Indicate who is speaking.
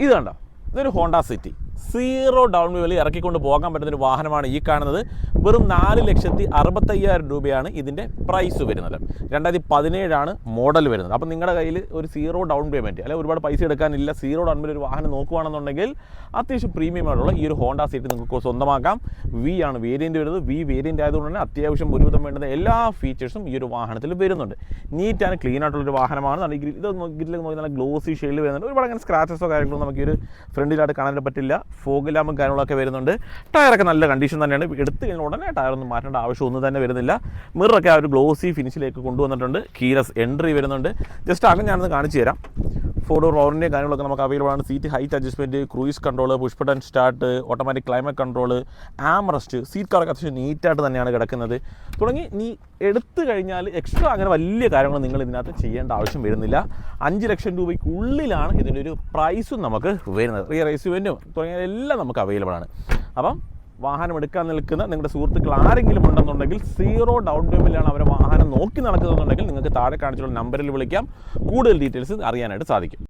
Speaker 1: ഇത് കണ്ടോ, ഇതൊരു ഹോണ്ട സിറ്റി 0 ഡൗൺ പേയ്മെൻറ്റിൽ ഇറക്കിക്കൊണ്ട് പോകാൻ പറ്റുന്നൊരു വാഹനമാണ് ഈ കാണുന്നത്. വെറും 4,65,000 രൂപയാണ് ഇതിൻ്റെ പ്രൈസ് വരുന്നത്. 2017 മോഡൽ വരുന്നത്. അപ്പം നിങ്ങളുടെ കയ്യിൽ ഒരു 0 ഡൗൺ പേയ്മെൻറ്റ് അല്ലെങ്കിൽ ഒരുപാട് പൈസ എടുക്കാനില്ല, 0 ഡൗൺ പേയ്മെൻറ്റ് ഒരു വാഹനം നോക്കുകയാണെന്നുണ്ടെങ്കിൽ അത്യാവശ്യം പ്രീമിയം ആയിട്ടുള്ള ഈ ഒരു ഹോണ്ട സിറ്റി നിങ്ങൾക്ക് സ്വന്തമാക്കാം. വി ആണ് വേരിയൻറ്റ് വരുന്നത്. വി വേരിയൻറ്റ് ആയതുകൊണ്ട് തന്നെ അത്യാവശ്യം ഒരുവിധം വേണ്ടുന്ന എല്ലാ ഫീച്ചേഴ്സും ഈ ഒരു വാഹനത്തിൽ വരുന്നുണ്ട്. നീറ്റ് ആൻഡ് ക്ലീൻ ആയിട്ടുള്ളൊരു വാഹനമാണ്. ഇത് ഗ്രില്ലൊക്കെ നോക്കി നല്ല ഗ്ലോസി ഷെയ്ഡിൽ വരുന്നുണ്ട്. ഒരുപാട് അങ്ങനെ സ്ക്രാച്ചസോ കാര്യങ്ങളോ നമുക്ക് ഈ ഒരു ഫ്രണ്ടിലായിട്ട് കാണാൻ പറ്റില്ല. ഫോഗ് ലാമ്പും കാര്യങ്ങളൊക്കെ വരുന്നുണ്ട്. ടയറൊക്കെ നല്ല കണ്ടീഷൻ തന്നെയാണ്. എടുത്ത് കഴിഞ്ഞാൽ ഉടനെ ടയറൊന്നും മാറ്റേണ്ട ആവശ്യമൊന്നും തന്നെ വരുന്നില്ല. മിററൊക്കെ ആ ഒരു ഗ്ലോസി ഫിനിഷിലേക്ക് കൊണ്ടുവന്നിട്ടുണ്ട്. കീലെസ് എൻട്രി വരുന്നുണ്ട്. ജസ്റ്റ് അങ്ങനെ ഞാനൊന്ന് കാണിച്ചു തരാം. 4 ഡോർ പവറിൻ്റെ കാര്യങ്ങളൊക്കെ നമുക്ക് അവൈലബിൾ ആണ്. Seat height adjustment, cruise control, push button start, automatic climate control, armrest, seat കവറൊക്കെ അത്യാവശ്യം നീറ്റായിട്ട് തന്നെയാണ് കിടക്കുന്നത്. തുടങ്ങി നീ എടുത്തു കഴിഞ്ഞാൽ എക്സ്ട്രാ അങ്ങനെ വലിയ കാര്യങ്ങൾ നിങ്ങൾ ഇതിനകത്ത് ചെയ്യേണ്ട ആവശ്യം വരുന്നില്ല. 5 ലക്ഷം രൂപയ്ക്കുള്ളിലാണ് ഇതിൻ്റെ ഒരു പ്രൈസും നമുക്ക് വരുന്നത്. റിയർ എസ്യുവൻറ്റും തുടങ്ങിയ എല്ലാം നമുക്ക് അവൈലബിൾ ആണ്. അപ്പം വാഹനം എടുക്കാൻ നിൽക്കുന്ന നിങ്ങളുടെ സുഹൃത്തുക്കൾ ആരെങ്കിലും ഉണ്ടെന്നുണ്ടെങ്കിൽ 0 ഡൗൺ പേയ്മെൻറ്റിലാണ് അവരെ വാഹനം നോക്കി നടക്കുന്നതെന്നുണ്ടെങ്കിൽ നിങ്ങൾക്ക് താഴെ കാണിച്ചുള്ള നമ്പറിൽ വിളിക്കാം. കൂടുതൽ ഡീറ്റെയിൽസ് അറിയാനായിട്ട് സാധിക്കും.